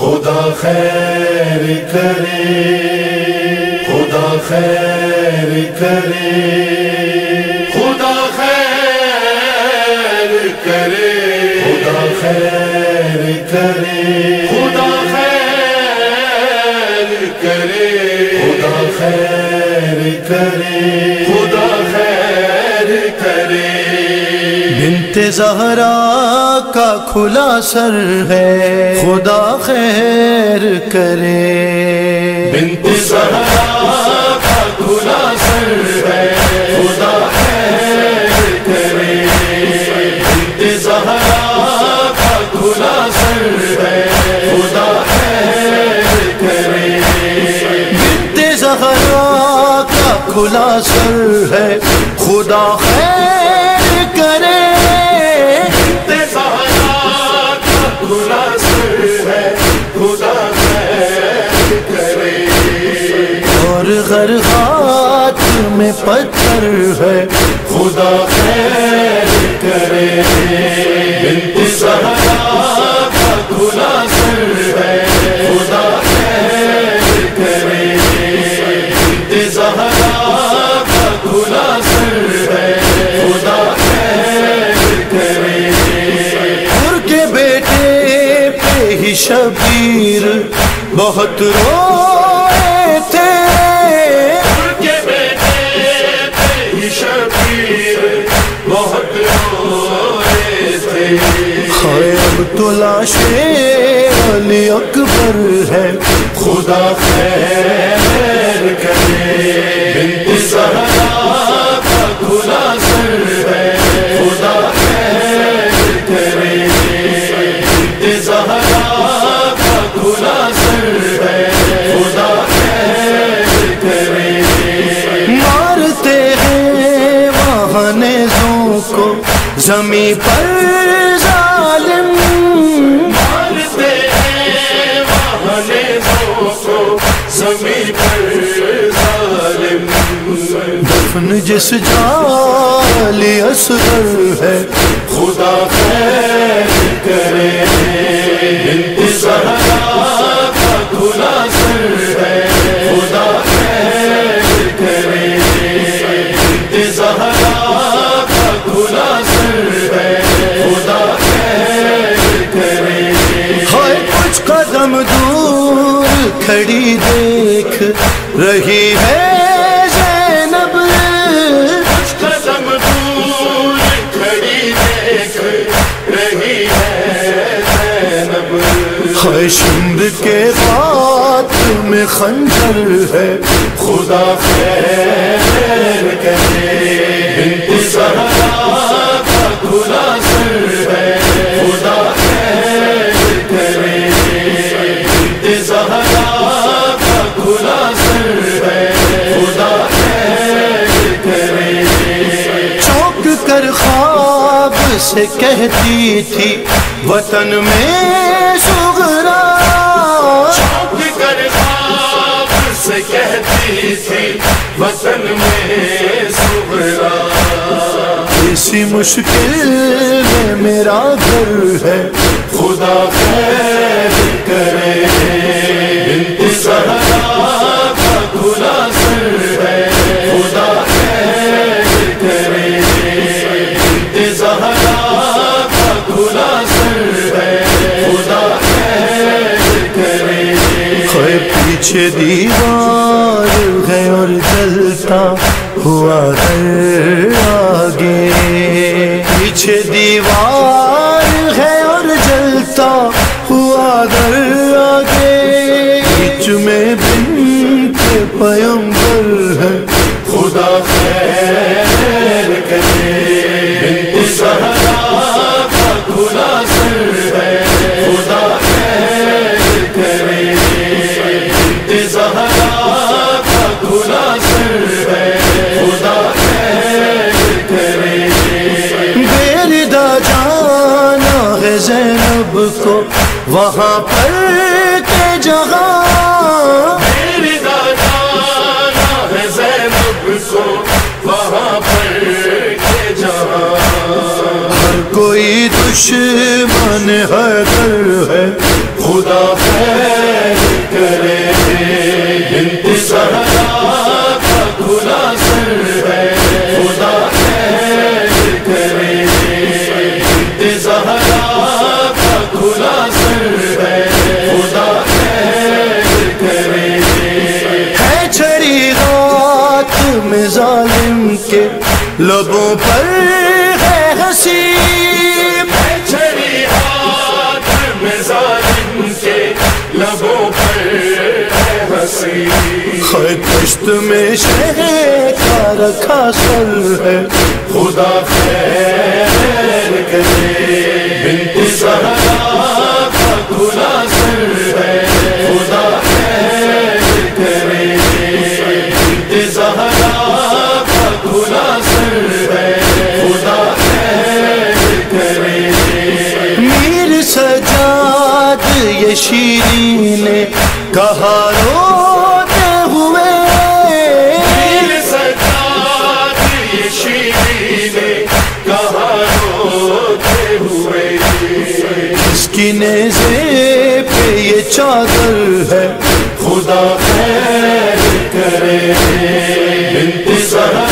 خدا خیر کرے، خدا خیر کرے، خدا خیر کرے، خدا خیر کرے، خدا خیر کرے، خدا خیر کرے، خدا خیر کرے۔ بنت زہرا کا کھلا سر ہے، خدا خیر کرے۔ بنت زہرا کا کھلا سر ہے، خدا خیر کرے۔ بنت زہرا کا کھلا سر ہے، خدا خیر کرے۔ بنت زہرا کا کھلا سر ہے، خدا خیر کرے۔ بنت زہرا کا کھلا سر ہے، خدا خیر کرے۔ اور غرغات میں پتھر ہے، خدا خیر کرے۔ بنت زہرا کا کھلا سر ہے، خدا خیر کرے۔ بنت زہرا کا کھلا سر ہے، خدا خیر کرے۔ حور کے بیٹے پہ ہی شبیر بہت روئے تھے، حور کے بیٹے پہ ہی شبیر بہت روئے تھے۔ ہائے اب تو لاش علی اکبر ہے، خدا خیر کرے۔ بنت زہرا کا کھلا سر ہے، خدا خیر کرے۔ بنت زہرا کا کھلا سر ہے، خدا خیر کرے۔ مارتے ہیں وہاں نیزوں کو زمیں پر ظالم، مارتے ہیں وہاں نیزوں کو زمین پر ظالم۔ دفن جس جعلی اصغر ہے، خدا خیر کرے۔ بنت زہرا کا کھلا سر ہے، خدا خیر کرے۔ بنت زہرا کا کھلا سر ہے، خدا خیر کرے۔ ہائے کچھ قدم دور کھڑی دیکھ رہی ہے زینب، کچھ قدم دور کھڑی دیکھ رہی ہے زینب۔ ہائے شمر کے ہاتھ میں خنجر ہے، خدا خیر کرے۔ بنت زہرا کا کھلا سر ہے، خدا خیر کرے۔ بنت زہرا کا کھلا سر ہے، خدا خیر کرے۔ چونک کر خواب سے کہتی تھی وطن میں صغرا، چونک کر خواب سے کہتی تھی وطن میں صغرا۔ اسی مشکل میں میرا گھر ہے، خدا خیر کرے۔ بنت زہرا کا کھلا سر ہے، خدا خیر کرے۔ بنت زہرا کا کھلا سر ہے، خدا خیر کرے۔ ہائے پیچھے دیوار ہے اور جلتا ہوا در آگے، پیچھے دیوار ہے اور جلتا ہوا در آگے، بیچ میں بنت پیغمبر ہے، خدا خیر کرے۔ بنت زہرا کا کھلا سر ہے، خدا خیر کرے۔ بنت زہرا کا کھلا سر ہے، خدا خیر کرے۔ بیردہ جانا ہے زینب کو وہاں پر کے جگہ، بیردہ جانا ہے زینب کو وہاں پر کے جہاں۔ کوئی دشمن حیدر ہے خدا خیر کرے بنت زہرا کا کھلا سر ہے خدا خیر کرے بنت زہرا کا کھلا سر ہے خدا خیر کرے ہے چھڑی رات میں ظالم کے لبوں پر ہے ہنسی چھڑی ہاتھ میں ظالم کے لبوں پر ہے ہنسی دشت میں شہ کا رکھا سر ہے خدا خیر کرے بنت زہرا کا کھلا سر ہے خدا خیر کرے بنت زہرا کا کھلا سر ہے خدا خیر کرے میر سجاد یہ شیرین نے کہا روتے ہوئے میر سجاد یہ شیرین نے کہا روتے ہوئے اس کی نیزے پہ یہ چادر ہے خدا خیر کرے بنت زہرا